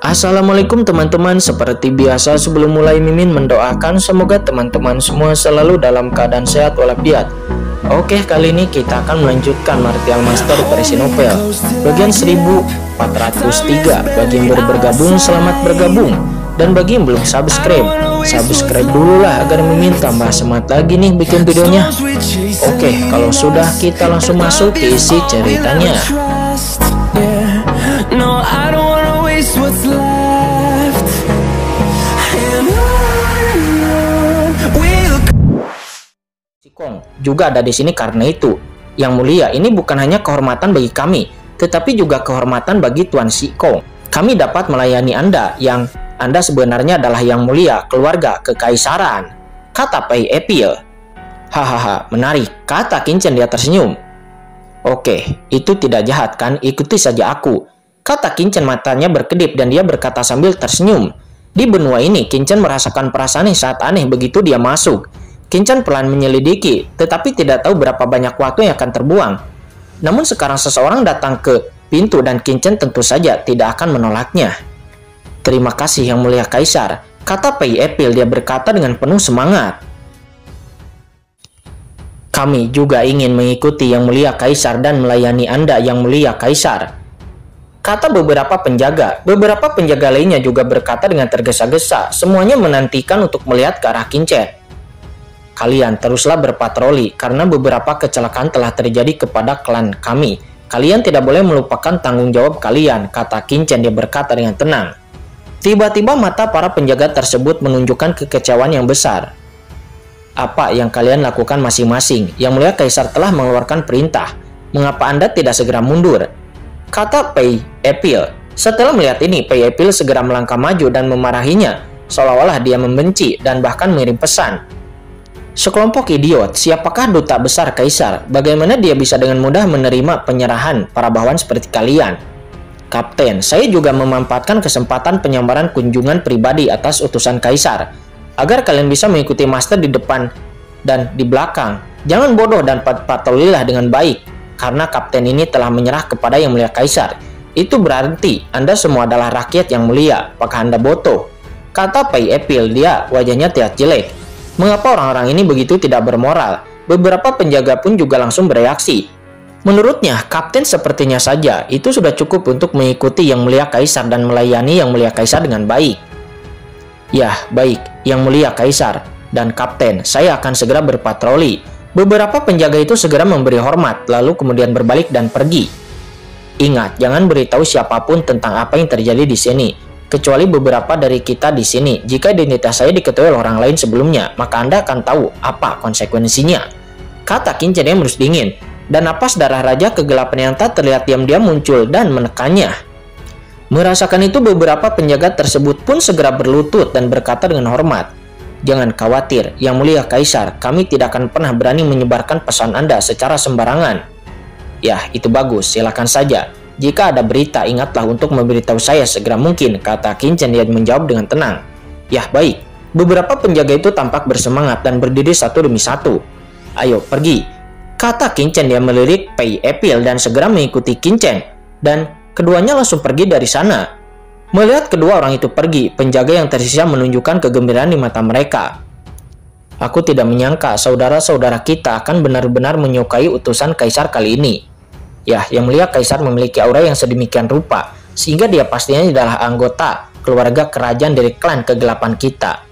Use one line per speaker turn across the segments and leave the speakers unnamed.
Assalamualaikum teman-teman, seperti biasa sebelum mulai Mimin mendoakan semoga teman-teman semua selalu dalam keadaan sehat walafiat. Oke, kali ini kita akan melanjutkan Martial Master versi novel bagian 1403. Bagi yang baru bergabung, selamat bergabung. Dan bagi yang belum subscribe dulu lah agar Mimin tambah semangat lagi nih bikin videonya. Oke, kalau sudah kita langsung masuk ke isi ceritanya.
What's left and
Sikong juga ada di sini karena itu. Yang mulia, ini bukan hanya kehormatan bagi kami, tetapi juga kehormatan bagi Tuan Sikong. Kami dapat melayani Anda yang Anda sebenarnya adalah yang mulia keluarga kekaisaran, kata Pei Epil. Hahaha, menarik, kata Qingchen. Dia tersenyum. Oke, itu tidak jahat kan? Ikuti saja aku, kata Qingchen. Matanya berkedip dan dia berkata sambil tersenyum. Di benua ini, Qingchen merasakan perasaan yang sangat aneh begitu dia masuk. Qingchen pelan menyelidiki, tetapi tidak tahu berapa banyak waktu yang akan terbuang. Namun sekarang seseorang datang ke pintu dan Qingchen tentu saja tidak akan menolaknya. Terima kasih yang mulia kaisar, kata Pei Epil. Dia berkata dengan penuh semangat. Kami juga ingin mengikuti yang mulia kaisar dan melayani Anda yang mulia kaisar, kata beberapa penjaga. Beberapa penjaga lainnya juga berkata dengan tergesa-gesa. Semuanya menantikan untuk melihat ke arah Qingchen. Kalian teruslah berpatroli karena beberapa kecelakaan telah terjadi kepada klan kami. Kalian tidak boleh melupakan tanggung jawab kalian, kata Qingchen. Dia berkata dengan tenang. Tiba-tiba mata para penjaga tersebut menunjukkan kekecewaan yang besar. Apa yang kalian lakukan masing-masing? Yang mulia kaisar telah mengeluarkan perintah. Mengapa Anda tidak segera mundur? Kata Pei Epil. Setelah melihat ini, Pei Epil segera melangkah maju dan memarahinya, seolah-olah dia membenci dan bahkan mengirim pesan. Sekelompok idiot, siapakah duta besar kaisar? Bagaimana dia bisa dengan mudah menerima penyerahan para bawahan seperti kalian? Kapten, saya juga memanfaatkan kesempatan penyamaran kunjungan pribadi atas utusan kaisar, agar kalian bisa mengikuti master di depan dan di belakang. Jangan bodoh dan patrolilah dengan baik, karena kapten ini telah menyerah kepada yang mulia kaisar. Itu berarti Anda semua adalah rakyat yang mulia. Apakah Anda bodoh? Kata Pei Epil. Dia wajahnya tidak jelek. Mengapa orang-orang ini begitu tidak bermoral? Beberapa penjaga pun juga langsung bereaksi. Menurutnya, kapten sepertinya saja itu sudah cukup untuk mengikuti yang mulia kaisar dan melayani yang mulia kaisar dengan baik. Ya, baik, yang mulia kaisar dan kapten, saya akan segera berpatroli. Beberapa penjaga itu segera memberi hormat, lalu kemudian berbalik dan pergi. Ingat, jangan beritahu siapapun tentang apa yang terjadi di sini, kecuali beberapa dari kita di sini. Jika identitas saya diketahui oleh orang lain sebelumnya, maka Anda akan tahu apa konsekuensinya, kata Qingchen yang merus dingin. Dan napas darah raja kegelapan yang tak terlihat diam-diam muncul dan menekannya. Merasakan itu, beberapa penjaga tersebut pun segera berlutut dan berkata dengan hormat. Jangan khawatir, yang mulia kaisar, kami tidak akan pernah berani menyebarkan pesan Anda secara sembarangan. Ya, itu bagus, silakan saja. Jika ada berita, ingatlah untuk memberitahu saya segera mungkin, kata Qingchen. Dia menjawab dengan tenang. Ya, baik. Beberapa penjaga itu tampak bersemangat dan berdiri satu demi satu. Ayo, pergi, kata Qingchen. Dia melirik Pei Epil dan segera mengikuti Qingchen. Dan keduanya langsung pergi dari sana. Melihat kedua orang itu pergi, penjaga yang tersisa menunjukkan kegembiraan di mata mereka. Aku tidak menyangka saudara-saudara kita akan benar-benar menyukai utusan kaisar kali ini. Ya, yang mulia kaisar memiliki aura yang sedemikian rupa, sehingga dia pastinya adalah anggota keluarga kerajaan dari klan kegelapan kita.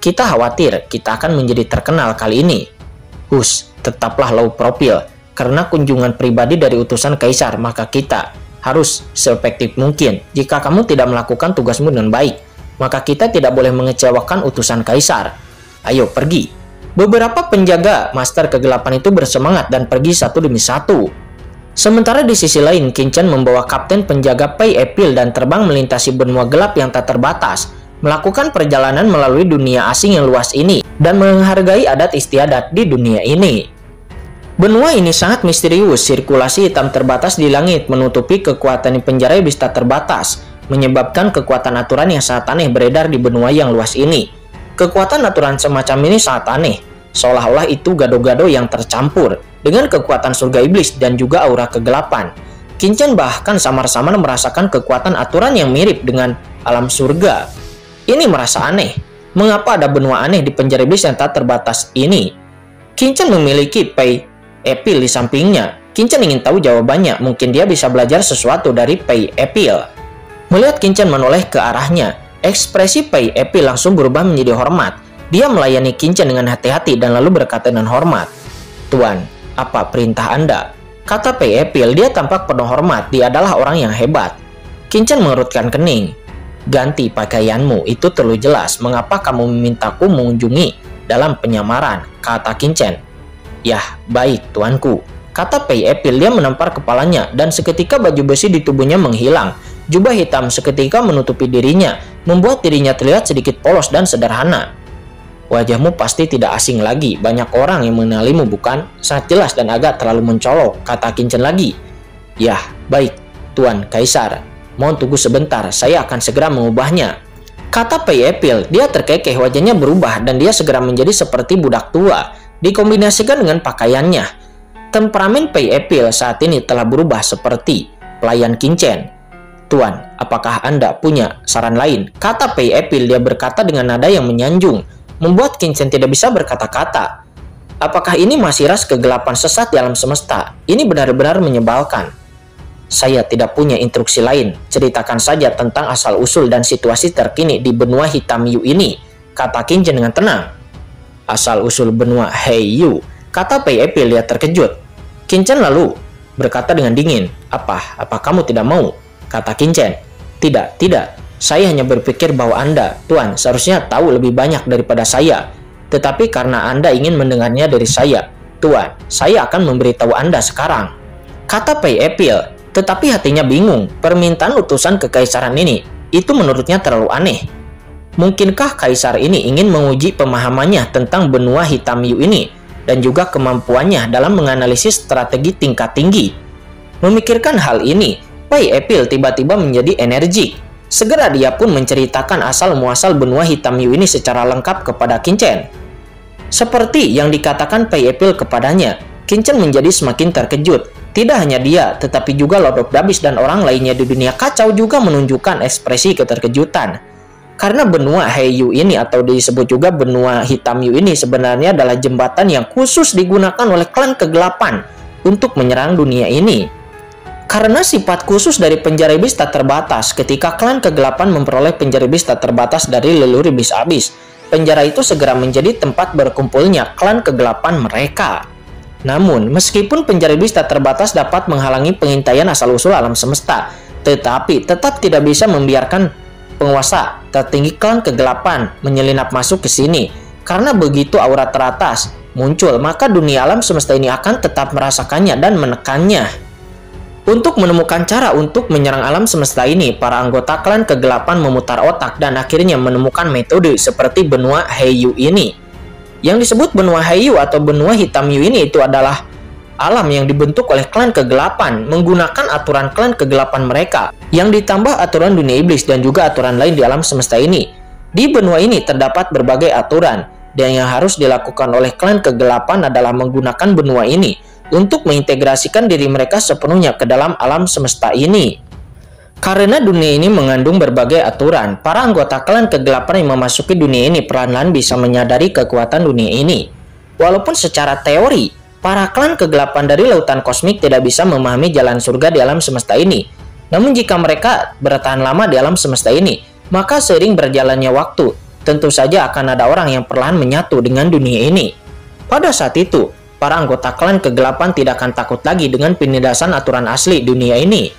Kita khawatir kita akan menjadi terkenal kali ini. Tetaplah low profile. Karena kunjungan pribadi dari utusan kaisar, maka kita harus seefektif mungkin. Jika kamu tidak melakukan tugasmu dengan baik, maka kita tidak boleh mengecewakan utusan kaisar. Ayo, pergi. Beberapa penjaga master kegelapan itu bersemangat dan pergi satu demi satu. Sementara di sisi lain, Qingchen membawa kapten penjaga Pei Epil dan terbang melintasi benua gelap yang tak terbatas, melakukan perjalanan melalui dunia asing yang luas ini, dan menghargai adat istiadat di dunia ini. Benua ini sangat misterius, sirkulasi hitam terbatas di langit menutupi kekuatan penjara iblis tak terbatas, menyebabkan kekuatan aturan yang sangat aneh beredar di benua yang luas ini. Kekuatan aturan semacam ini sangat aneh, seolah-olah itu gado-gado yang tercampur dengan kekuatan surga iblis dan juga aura kegelapan. Qingchen bahkan samar-samar merasakan kekuatan aturan yang mirip dengan alam surga. Ini merasa aneh. Mengapa ada benua aneh di penjara iblis yang tak terbatas ini? Qin-Chen memiliki Pei Epil di sampingnya. Qin-Chen ingin tahu jawabannya. Mungkin dia bisa belajar sesuatu dari Pei Epil. Melihat Qin-Chen menoleh ke arahnya, ekspresi Pei Epil langsung berubah menjadi hormat. Dia melayani Qin-Chen dengan hati-hati dan lalu berkata dengan hormat, "Tuan, apa perintah Anda?" Kata Pei Epil, dia tampak penuh hormat. Dia adalah orang yang hebat. Qin-Chen mengerutkan kening. "Ganti pakaianmu, itu terlalu jelas. Mengapa kamu memintaku mengunjungi dalam penyamaran?" kata Qin-Chen. "Yah, baik tuanku," kata Pei Epil. Dia menampar kepalanya dan seketika baju besi di tubuhnya menghilang. Jubah hitam seketika menutupi dirinya, membuat dirinya terlihat sedikit polos dan sederhana. "Wajahmu pasti tidak asing lagi. Banyak orang yang mengenalimu, bukan? Sangat jelas dan agak terlalu mencolok," kata Qin-Chen lagi. "Yah, baik, Tuan Kaisar. Mohon tunggu sebentar, saya akan segera mengubahnya," kata Pei Epil. Dia terkekeh, wajahnya berubah dan dia segera menjadi seperti budak tua, dikombinasikan dengan pakaiannya. Temperamen Pei Epil saat ini telah berubah seperti pelayan Qin-Chen. "Tuan, apakah Anda punya saran lain?" kata Pei Epil. Dia berkata dengan nada yang menyanjung, membuat Qin-Chen tidak bisa berkata-kata. Apakah ini masih ras kegelapan sesat di alam semesta? Ini benar-benar menyebalkan. "Saya tidak punya instruksi lain. Ceritakan saja tentang asal-usul dan situasi terkini di benua hitam Yu ini," kata Qin-Chen dengan tenang. "Asal-usul benua Heiyu," kata Pei Epil. Dia terkejut. Qin-Chen lalu berkata dengan dingin, Apa kamu tidak mau?" kata Qin-Chen. Tidak. Saya hanya berpikir bahwa Anda, Tuan, seharusnya tahu lebih banyak daripada saya. Tetapi karena Anda ingin mendengarnya dari saya, Tuan, saya akan memberitahu Anda sekarang," kata Pei Epil. Tetapi hatinya bingung. Permintaan utusan kekaisaran ini, itu menurutnya terlalu aneh. Mungkinkah kaisar ini ingin menguji pemahamannya tentang benua hitam Yu ini dan juga kemampuannya dalam menganalisis strategi tingkat tinggi? Memikirkan hal ini, Pei Epil tiba-tiba menjadi energik. Segera dia pun menceritakan asal-muasal benua hitam Yu ini secara lengkap kepada Qin-Chen. Seperti yang dikatakan Pei Epil kepadanya, Qin-Chen menjadi semakin terkejut. Tidak hanya dia, tetapi juga Lord of the Abyss dan orang lainnya di dunia kacau juga menunjukkan ekspresi keterkejutan. Karena benua Heiyu ini atau disebut juga benua hitam Yu ini sebenarnya adalah jembatan yang khusus digunakan oleh klan kegelapan untuk menyerang dunia ini. Karena sifat khusus dari penjara iblis tak terbatas, ketika klan kegelapan memperoleh penjara iblis tak terbatas dari leluhur iblis abis, penjara itu segera menjadi tempat berkumpulnya klan kegelapan mereka. Namun, meskipun penjara iblis tak terbatas dapat menghalangi pengintaian asal-usul alam semesta, tetapi tetap tidak bisa membiarkan penguasa tertinggi klan kegelapan menyelinap masuk ke sini. Karena begitu aura teratas muncul, maka dunia alam semesta ini akan tetap merasakannya dan menekannya. Untuk menemukan cara untuk menyerang alam semesta ini, para anggota klan kegelapan memutar otak dan akhirnya menemukan metode seperti benua Heiyu ini. Yang disebut benua Heiyu atau benua hitam Yu ini itu adalah alam yang dibentuk oleh klan kegelapan menggunakan aturan klan kegelapan mereka yang ditambah aturan dunia iblis dan juga aturan lain di alam semesta ini. Di benua ini terdapat berbagai aturan dan yang harus dilakukan oleh klan kegelapan adalah menggunakan benua ini untuk mengintegrasikan diri mereka sepenuhnya ke dalam alam semesta ini. Karena dunia ini mengandung berbagai aturan, para anggota klan kegelapan yang memasuki dunia ini perlahan-lahan bisa menyadari kekuatan dunia ini. Walaupun secara teori, para klan kegelapan dari lautan kosmik tidak bisa memahami jalan surga di alam semesta ini. Namun jika mereka bertahan lama di alam semesta ini, maka seiring berjalannya waktu, tentu saja akan ada orang yang perlahan menyatu dengan dunia ini. Pada saat itu, para anggota klan kegelapan tidak akan takut lagi dengan penindasan aturan asli dunia ini.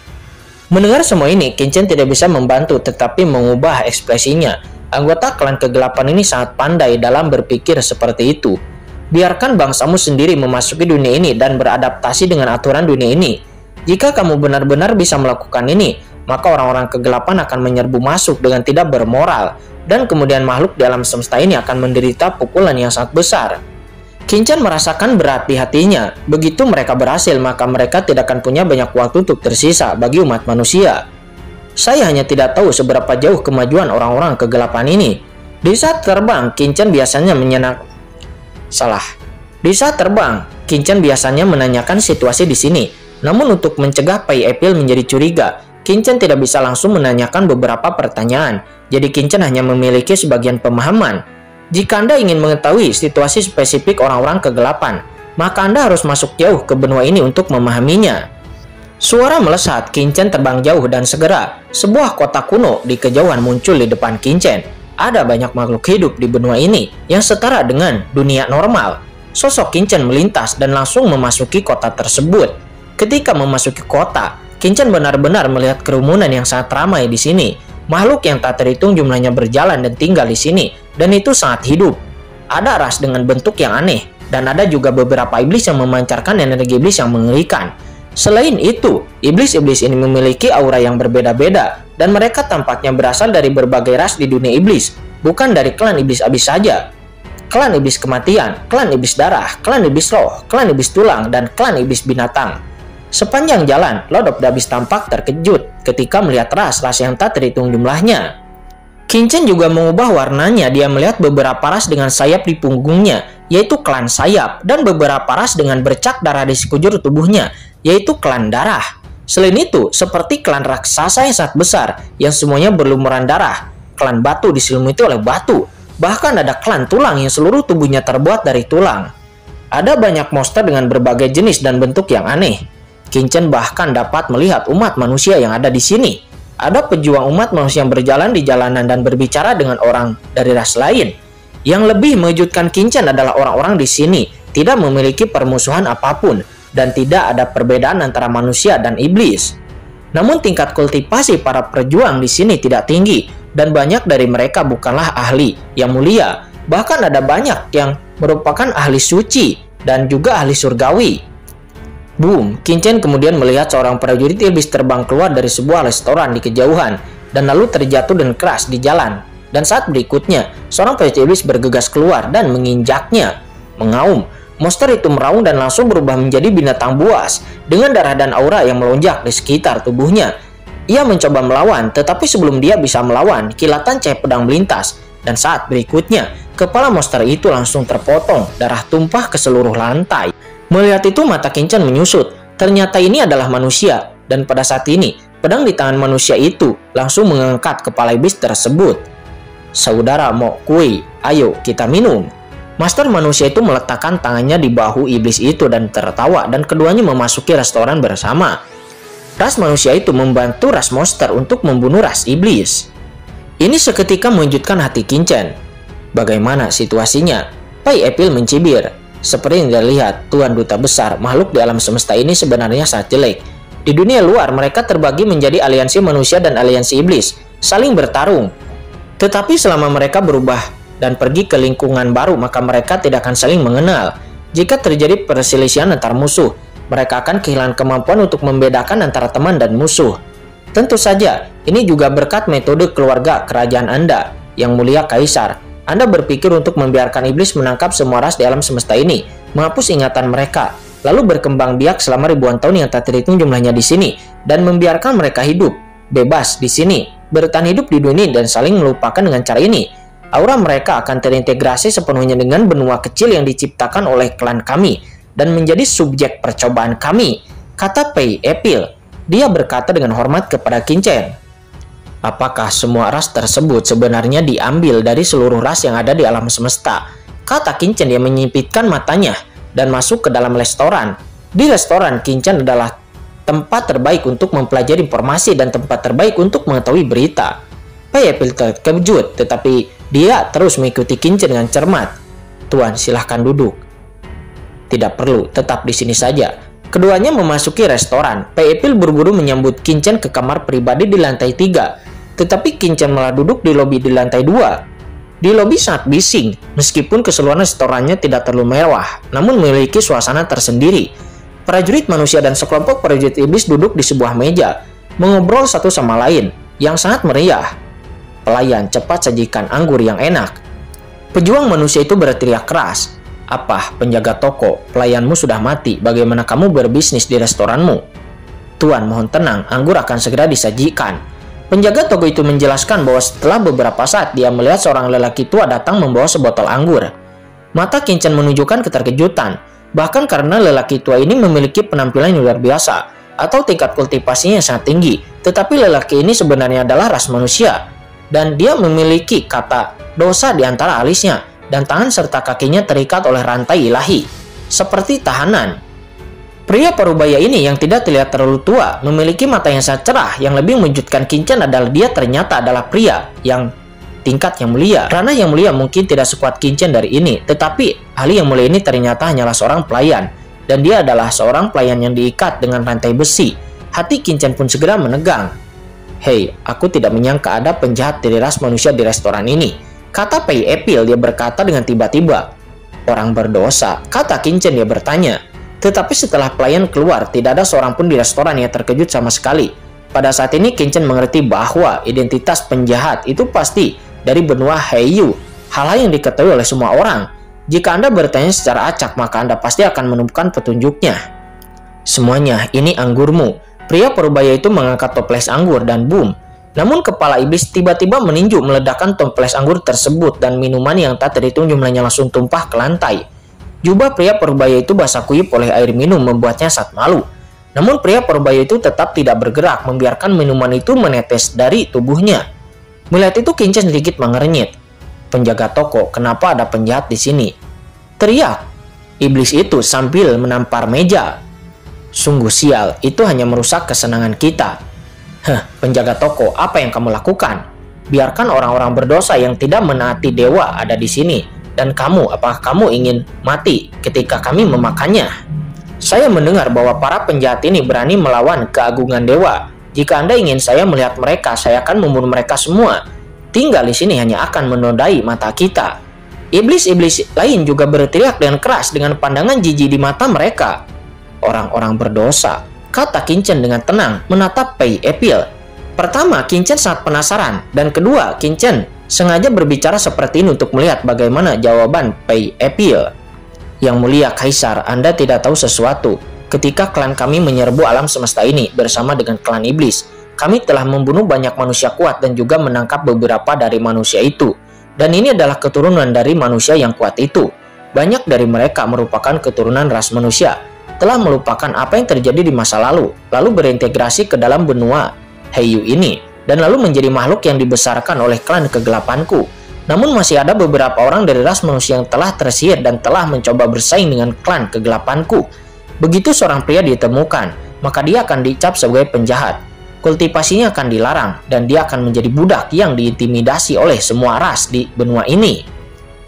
Mendengar semua ini, Qin-Chen tidak bisa membantu tetapi mengubah ekspresinya. Anggota klan kegelapan ini sangat pandai dalam berpikir seperti itu. Biarkan bangsamu sendiri memasuki dunia ini dan beradaptasi dengan aturan dunia ini. Jika kamu benar-benar bisa melakukan ini, maka orang-orang kegelapan akan menyerbu masuk dengan tidak bermoral, dan kemudian makhluk di alam semesta ini akan menderita pukulan yang sangat besar. Qin-Chen merasakan berat di hatinya. Begitu mereka berhasil, maka mereka tidak akan punya banyak waktu untuk tersisa bagi umat manusia. Saya hanya tidak tahu seberapa jauh kemajuan orang-orang kegelapan ini. Di saat terbang, Qin-Chen biasanya Qin-Chen biasanya menanyakan situasi di sini. Namun untuk mencegah Pei Epil menjadi curiga, Kinchen tidak bisa langsung menanyakan beberapa pertanyaan, jadi Kinchen hanya memiliki sebagian pemahaman. Jika Anda ingin mengetahui situasi spesifik orang-orang kegelapan, maka Anda harus masuk jauh ke benua ini untuk memahaminya. Suara melesat, Kinchen terbang jauh dan segera sebuah kota kuno di kejauhan muncul di depan Kinchen. Ada banyak makhluk hidup di benua ini yang setara dengan dunia normal. Sosok Kinchen melintas dan langsung memasuki kota tersebut. Ketika memasuki kota, Kinchen benar-benar melihat kerumunan yang sangat ramai di sini. Makhluk yang tak terhitung jumlahnya berjalan dan tinggal di sini, dan itu sangat hidup. Ada ras dengan bentuk yang aneh, dan ada juga beberapa iblis yang memancarkan energi iblis yang mengerikan. Selain itu, iblis-iblis ini memiliki aura yang berbeda-beda, dan mereka tampaknya berasal dari berbagai ras di dunia iblis, bukan dari klan iblis abis saja. Klan iblis kematian, klan iblis darah, klan iblis roh, klan iblis tulang, dan klan iblis binatang. Sepanjang jalan, Lord of the Abyss tampak terkejut ketika melihat ras-ras yang tak terhitung jumlahnya. Kinchen juga mengubah warnanya. Dia melihat beberapa ras dengan sayap di punggungnya, yaitu klan sayap, dan beberapa ras dengan bercak darah di sekujur tubuhnya, yaitu klan darah. Selain itu, seperti klan raksasa yang sangat besar, yang semuanya berlumuran darah. Klan batu diselimuti oleh batu. Bahkan ada klan tulang yang seluruh tubuhnya terbuat dari tulang. Ada banyak monster dengan berbagai jenis dan bentuk yang aneh. Kinchen bahkan dapat melihat umat manusia yang ada di sini. Ada pejuang umat manusia yang berjalan di jalanan dan berbicara dengan orang dari ras lain. Yang lebih mengejutkan Kinchen adalah orang-orang di sini tidak memiliki permusuhan apapun dan tidak ada perbedaan antara manusia dan iblis. Namun tingkat kultivasi para pejuang di sini tidak tinggi dan banyak dari mereka bukanlah ahli yang mulia. Bahkan ada banyak yang merupakan ahli suci dan juga ahli surgawi. Boom, Kinchen kemudian melihat seorang prajurit iblis terbang keluar dari sebuah restoran di kejauhan dan lalu terjatuh dan keras di jalan. Dan saat berikutnya, seorang prajurit iblis bergegas keluar dan menginjaknya. Mengaum, monster itu meraung dan langsung berubah menjadi binatang buas dengan darah dan aura yang melonjak di sekitar tubuhnya. Ia mencoba melawan, tetapi sebelum dia bisa melawan, kilatan cahaya pedang melintas. Dan saat berikutnya, kepala monster itu langsung terpotong, darah tumpah ke seluruh lantai. Melihat itu, mata Kinchen menyusut. Ternyata ini adalah manusia, dan pada saat ini, pedang di tangan manusia itu langsung mengangkat kepala iblis tersebut. Saudara mau kue, ayo kita minum. Master manusia itu meletakkan tangannya di bahu iblis itu dan tertawa, dan keduanya memasuki restoran bersama. Ras manusia itu membantu ras monster untuk membunuh ras iblis. Ini seketika mengejutkan hati Kinchen. Bagaimana situasinya? Pai Epil mencibir. Seperti yang dilihat, Tuan Duta Besar, makhluk di alam semesta ini sebenarnya sangat jelek. Di dunia luar, mereka terbagi menjadi aliansi manusia dan aliansi iblis, saling bertarung. Tetapi selama mereka berubah dan pergi ke lingkungan baru, maka mereka tidak akan saling mengenal. Jika terjadi perselisihan antar musuh, mereka akan kehilangan kemampuan untuk membedakan antara teman dan musuh. Tentu saja, ini juga berkat metode keluarga kerajaan Anda, Yang Mulia Kaisar. Anda berpikir untuk membiarkan iblis menangkap semua ras di alam semesta ini, menghapus ingatan mereka, lalu berkembang biak selama ribuan tahun yang tak terhitung jumlahnya di sini, dan membiarkan mereka hidup bebas di sini, bertahan hidup di dunia dan saling melupakan dengan cara ini. Aura mereka akan terintegrasi sepenuhnya dengan benua kecil yang diciptakan oleh klan kami dan menjadi subjek percobaan kami, kata Pai Epil. Dia berkata dengan hormat kepada Kinchen. Apakah semua ras tersebut sebenarnya diambil dari seluruh ras yang ada di alam semesta? Kata Kinchen. Dia menyipitkan matanya dan masuk ke dalam restoran. Di restoran, Kinchen adalah tempat terbaik untuk mempelajari informasi dan tempat terbaik untuk mengetahui berita. Pai Epil terkejut, tetapi dia terus mengikuti Kinchen dengan cermat. Tuan, silahkan duduk. Tidak perlu, tetap di sini saja. Keduanya memasuki restoran. Pai Epil buru-buru menyambut Kinchen ke kamar pribadi di lantai 3. Tetapi Kinchen malah duduk di lobi di lantai 2. Di lobi sangat bising, meskipun keseluruhan restorannya tidak terlalu mewah, namun memiliki suasana tersendiri. Prajurit manusia dan sekelompok prajurit iblis duduk di sebuah meja, mengobrol satu sama lain, yang sangat meriah. Pelayan, cepat sajikan anggur yang enak. Pejuang manusia itu berteriak keras. Apa, penjaga toko, pelayanmu sudah mati, bagaimana kamu berbisnis di restoranmu? Tuan, mohon tenang, anggur akan segera disajikan. Penjaga toko itu menjelaskan bahwa setelah beberapa saat dia melihat seorang lelaki tua datang membawa sebotol anggur. Mata Kinchen menunjukkan keterkejutan, bahkan karena lelaki tua ini memiliki penampilan yang luar biasa. atau tingkat kultivasinya yang sangat tinggi. Tetapi lelaki ini sebenarnya adalah ras manusia. Dan dia memiliki kata dosa di antara alisnya. Dan tangan serta kakinya terikat oleh rantai ilahi. Seperti tahanan. Pria parubaya ini yang tidak terlihat terlalu tua, memiliki mata yang sangat cerah. Yang lebih mengejutkan Qin adalah dia ternyata adalah pria yang tingkat yang mulia. Ranah yang mulia mungkin tidak sekuat Qin dari ini, tetapi ahli yang mulia ini ternyata hanyalah seorang pelayan. Dan dia adalah seorang pelayan yang diikat dengan rantai besi. Hati Qin pun segera menegang. Hei, aku tidak menyangka ada penjahat dari ras manusia di restoran ini, kata Pei Epil. Dia berkata dengan tiba-tiba. Orang berdosa, kata Qin dia bertanya. Tetapi setelah pelayan keluar, tidak ada seorang pun di restoran yang terkejut sama sekali. Pada saat ini Qin mengerti bahwa identitas penjahat itu pasti dari benua Heiyu, hal yang diketahui oleh semua orang. Jika Anda bertanya secara acak, maka Anda pasti akan menemukan petunjuknya. Semuanya, ini anggurmu. Pria parubaya itu mengangkat toples anggur dan boom. Namun kepala iblis tiba-tiba meninju meledakkan toples anggur tersebut dan minuman yang tak terhitung jumlahnya langsung tumpah ke lantai. Jubah pria parubaya itu basah kuyup oleh air minum membuatnya sangat malu. Namun pria parubaya itu tetap tidak bergerak, membiarkan minuman itu menetes dari tubuhnya. Melihat itu Qin sedikit mengernyit. Penjaga toko, kenapa ada penjahat di sini? Teriak iblis itu sambil menampar meja. Sungguh sial, itu hanya merusak kesenangan kita. Penjaga toko, apa yang kamu lakukan? Biarkan orang-orang berdosa yang tidak menaati dewa ada di sini. Dan kamu, apakah kamu ingin mati ketika kami memakannya? Saya mendengar bahwa para penjahat ini berani melawan keagungan dewa. Jika Anda ingin saya melihat mereka, saya akan membunuh mereka semua. Tinggal di sini hanya akan menodai mata kita. Iblis-iblis lain juga berteriak dengan keras dengan pandangan jijik di mata mereka. Orang-orang berdosa, kata Qin dengan tenang menatap Pei Epil. Pertama, Qin sangat penasaran, dan kedua, Qin sengaja berbicara seperti ini untuk melihat bagaimana jawaban Pei Epil. Yang mulia Kaisar, Anda tidak tahu sesuatu. Ketika klan kami menyerbu alam semesta ini bersama dengan klan iblis, kami telah membunuh banyak manusia kuat dan juga menangkap beberapa dari manusia itu. Dan ini adalah keturunan dari manusia yang kuat itu. Banyak dari mereka merupakan keturunan ras manusia, telah melupakan apa yang terjadi di masa lalu berintegrasi ke dalam benua Heiyu ini, dan lalu menjadi makhluk yang dibesarkan oleh klan kegelapanku. Namun masih ada beberapa orang dari ras manusia yang telah tersihir dan telah mencoba bersaing dengan klan kegelapanku. Begitu seorang pria ditemukan, maka dia akan dicap sebagai penjahat. Kultivasinya akan dilarang, dan dia akan menjadi budak yang diintimidasi oleh semua ras di benua ini.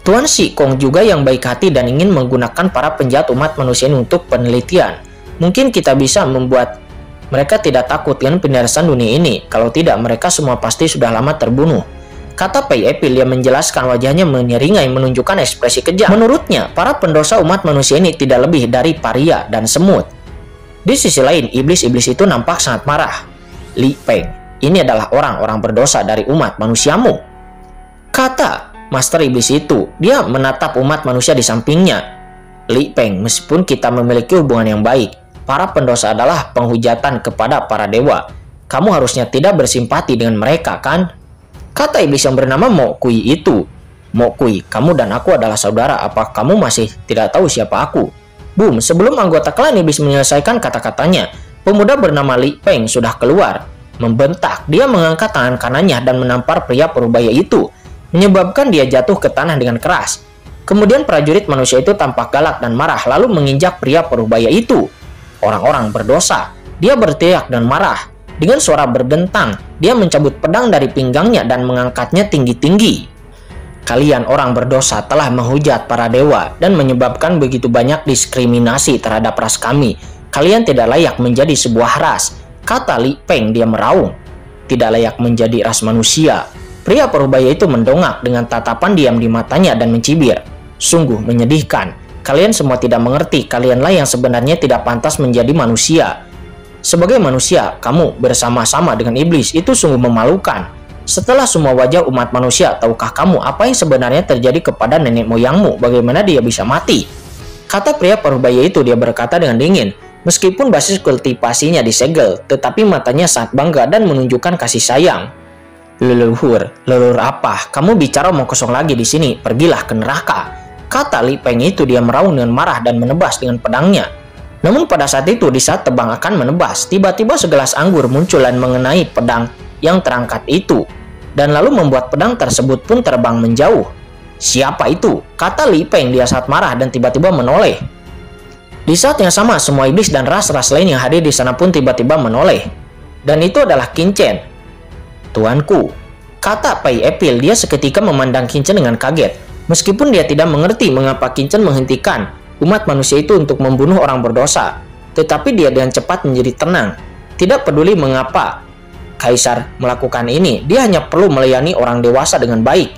Tuan Shi Kong juga yang baik hati dan ingin menggunakan para penjahat umat manusia ini untuk penelitian. Mungkin kita bisa membuat mereka tidak takut dengan penjelasan dunia ini. Kalau tidak, mereka semua pasti sudah lama terbunuh. Kata Pei Epil yang menjelaskan, wajahnya menyeringai menunjukkan ekspresi kejam. Menurutnya, para pendosa umat manusia ini tidak lebih dari paria dan semut. Di sisi lain, iblis-iblis itu nampak sangat marah. Li Peng, ini adalah orang-orang berdosa dari umat manusiamu, kata Master Iblis itu. Dia menatap umat manusia di sampingnya. Li Peng, meskipun kita memiliki hubungan yang baik, para pendosa adalah penghujatan kepada para dewa. Kamu harusnya tidak bersimpati dengan mereka, kan? Kata iblis yang bernama Mo Kui itu. Mo Kui, kamu dan aku adalah saudara. Apa kamu masih tidak tahu siapa aku? Boom, sebelum anggota klan iblis menyelesaikan kata-katanya, pemuda bernama Li Peng sudah keluar. Membentak, dia mengangkat tangan kanannya dan menampar pria parubaya itu, menyebabkan dia jatuh ke tanah dengan keras. Kemudian prajurit manusia itu tampak galak dan marah, lalu menginjak pria parubaya itu. Orang-orang berdosa, dia berteriak dan marah. Dengan suara berdentang, dia mencabut pedang dari pinggangnya dan mengangkatnya tinggi-tinggi. Kalian orang berdosa telah menghujat para dewa dan menyebabkan begitu banyak diskriminasi terhadap ras kami. Kalian tidak layak menjadi sebuah ras, kata Li Peng. Dia meraung. Tidak layak menjadi ras manusia. Pria parubaya itu mendongak dengan tatapan diam di matanya dan mencibir. Sungguh menyedihkan. Kalian semua tidak mengerti, kalianlah yang sebenarnya tidak pantas menjadi manusia. Sebagai manusia, kamu bersama-sama dengan iblis, itu sungguh memalukan. Setelah semua wajah umat manusia, tahukah kamu apa yang sebenarnya terjadi kepada nenek moyangmu? Bagaimana dia bisa mati? Kata pria parubaya itu. Dia berkata dengan dingin. Meskipun basis kultivasinya disegel, tetapi matanya sangat bangga dan menunjukkan kasih sayang. Leluhur apa? Kamu bicara omong kosong lagi di sini. Pergilah ke neraka, kata Li Peng itu. Dia meraung dengan marah dan menebas dengan pedangnya. Namun pada saat itu, di saat tebang akan menebas, tiba-tiba segelas anggur muncul dan mengenai pedang yang terangkat itu, dan lalu membuat pedang tersebut pun terbang menjauh. "Siapa itu?" kata Li Peng. Dia sangat marah dan tiba-tiba menoleh. Di saat yang sama, semua iblis dan ras-ras lain yang hadir di sana pun tiba-tiba menoleh. Dan itu adalah Qin Chen. "Tuanku," kata Pai Epil. Dia seketika memandang Qin Chen dengan kaget. Meskipun dia tidak mengerti mengapa Qin Chen menghentikan umat manusia itu untuk membunuh orang berdosa, tetapi dia dengan cepat menjadi tenang. Tidak peduli mengapa Kaisar melakukan ini, dia hanya perlu melayani orang dewasa dengan baik.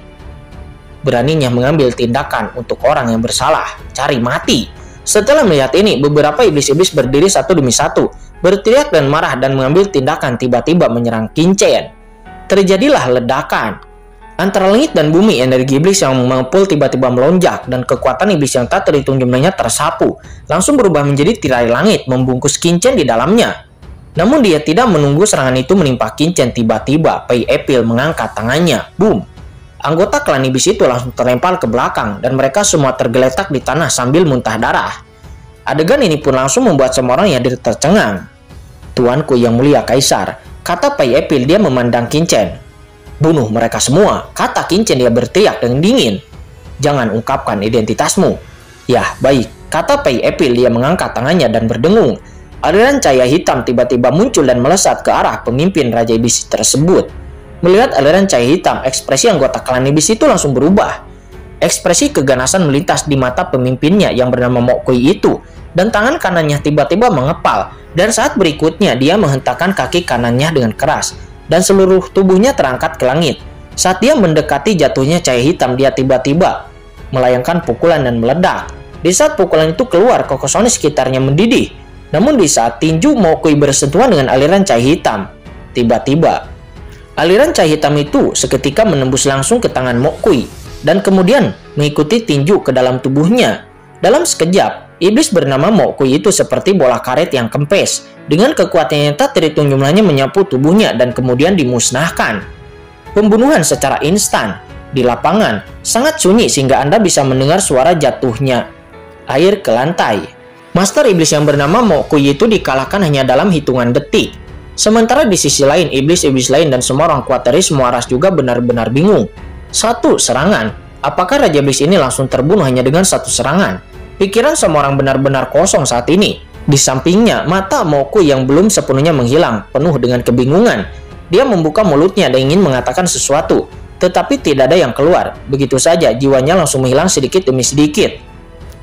Beraninya mengambil tindakan untuk orang yang bersalah, cari mati. Setelah melihat ini, beberapa iblis-iblis berdiri satu demi satu, berteriak dan marah dan mengambil tindakan, tiba-tiba menyerang Qin Chen. Terjadilah ledakan. Antara langit dan bumi, energi iblis yang mengepul tiba-tiba melonjak, dan kekuatan iblis yang tak terhitung jumlahnya tersapu, langsung berubah menjadi tirai langit, membungkus Qin Chen di dalamnya. Namun dia tidak menunggu serangan itu menimpa Qin Chen. Tiba-tiba Pai Epil mengangkat tangannya. Boom! Anggota klan iblis itu langsung terlempar ke belakang, dan mereka semua tergeletak di tanah sambil muntah darah. Adegan ini pun langsung membuat semua orang yang hadir tercengang. "Tuanku yang mulia Kaisar," kata Pai Epil. Dia memandang Qin Chen. "Bunuh mereka semua," kata Qin Chen. Dia berteriak dengan dingin. "Jangan ungkapkan identitasmu." "Ya, baik," kata Pai Epil. Dia mengangkat tangannya dan berdengung. Aliran cahaya hitam tiba-tiba muncul dan melesat ke arah pemimpin Raja Iblis tersebut. Melihat aliran cahaya hitam, ekspresi anggota klan iblis itu langsung berubah. Ekspresi keganasan melintas di mata pemimpinnya yang bernama Mo Kui itu, dan tangan kanannya tiba-tiba mengepal, dan saat berikutnya dia menghentakkan kaki kanannya dengan keras, dan seluruh tubuhnya terangkat ke langit. Saat dia mendekati jatuhnya cahaya hitam, dia tiba-tiba melayangkan pukulan dan meledak. Di saat pukulan itu keluar, kekosongan di sekitarnya mendidih. Namun di saat tinju Mo Kui bersentuhan dengan aliran cahaya hitam, tiba-tiba aliran cahaya hitam itu seketika menembus langsung ke tangan Mo Kui, dan kemudian mengikuti tinju ke dalam tubuhnya. Dalam sekejap, iblis bernama Mo Kui itu seperti bola karet yang kempes, dengan kekuatan yang tak terhitung jumlahnya menyapu tubuhnya dan kemudian dimusnahkan. Pembunuhan secara instan. Di lapangan sangat sunyi sehingga Anda bisa mendengar suara jatuhnya air ke lantai. Master iblis yang bernama Mo Kui itu dikalahkan hanya dalam hitungan detik. Sementara di sisi lain, iblis-iblis lain dan semua orang kuat dari semua ras juga benar-benar bingung. Satu serangan. Apakah Raja Iblis ini langsung terbunuh hanya dengan satu serangan? Pikiran semua orang benar-benar kosong saat ini. Di sampingnya, mata Mo Kui yang belum sepenuhnya menghilang, penuh dengan kebingungan. Dia membuka mulutnya dan ingin mengatakan sesuatu, tetapi tidak ada yang keluar. Begitu saja, jiwanya langsung menghilang sedikit demi sedikit.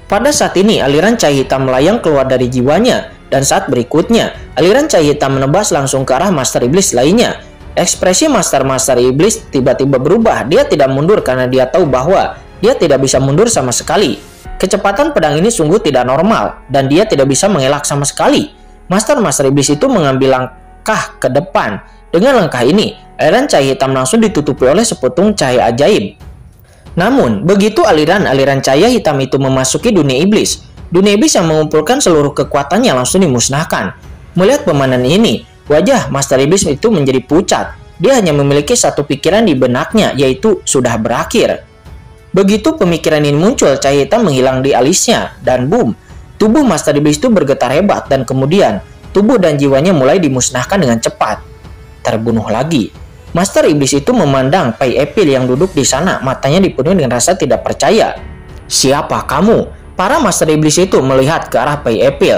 Pada saat ini, aliran cahaya hitam melayang keluar dari jiwanya, dan saat berikutnya, aliran cahaya hitam menebas langsung ke arah Master Iblis lainnya. Ekspresi Master Iblis tiba-tiba berubah. Dia tidak mundur karena dia tahu bahwa dia tidak bisa mundur sama sekali. Kecepatan pedang ini sungguh tidak normal, dan dia tidak bisa mengelak sama sekali. Master Iblis itu mengambil langkah ke depan. Dengan langkah ini, aliran cahaya hitam langsung ditutupi oleh seputung cahaya ajaib. Namun, begitu aliran-aliran cahaya hitam itu memasuki dunia iblis yang mengumpulkan seluruh kekuatannya langsung dimusnahkan. Melihat pemandangan ini, wajah Master Iblis itu menjadi pucat. Dia hanya memiliki satu pikiran di benaknya, yaitu sudah berakhir. Begitu pemikiran ini muncul, cahaya hitam menghilang di alisnya, dan boom, tubuh Master Iblis itu bergetar hebat, dan kemudian tubuh dan jiwanya mulai dimusnahkan dengan cepat. Terbunuh lagi. Master Iblis itu memandang Pai Epil yang duduk di sana, matanya dipenuhi dengan rasa tidak percaya. "Siapa kamu?" Para Master Iblis itu melihat ke arah Pai Epil.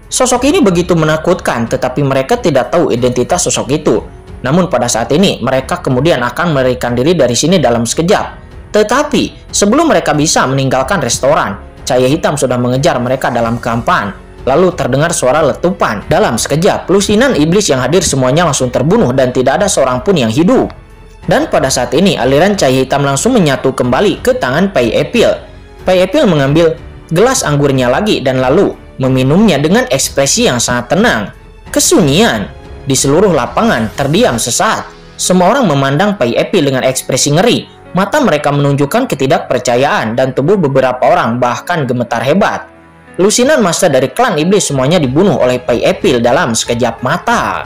Sosok ini begitu menakutkan, tetapi mereka tidak tahu identitas sosok itu. Namun pada saat ini, mereka kemudian akan melarikan diri dari sini dalam sekejap. Tetapi, sebelum mereka bisa meninggalkan restoran, cahaya hitam sudah mengejar mereka dalam kehampaan. Lalu terdengar suara letupan. Dalam sekejap, lusinan iblis yang hadir semuanya langsung terbunuh dan tidak ada seorang pun yang hidup. Dan pada saat ini, aliran cahaya hitam langsung menyatu kembali ke tangan Pai Epil. Pai Epil mengambil gelas anggurnya lagi dan lalu meminumnya dengan ekspresi yang sangat tenang. Kesunyian di seluruh lapangan terdiam sesaat. Semua orang memandang Pai Epil dengan ekspresi ngeri. Mata mereka menunjukkan ketidakpercayaan dan tubuh beberapa orang bahkan gemetar hebat. Lusinan master dari klan iblis semuanya dibunuh oleh Pai Epil dalam sekejap mata.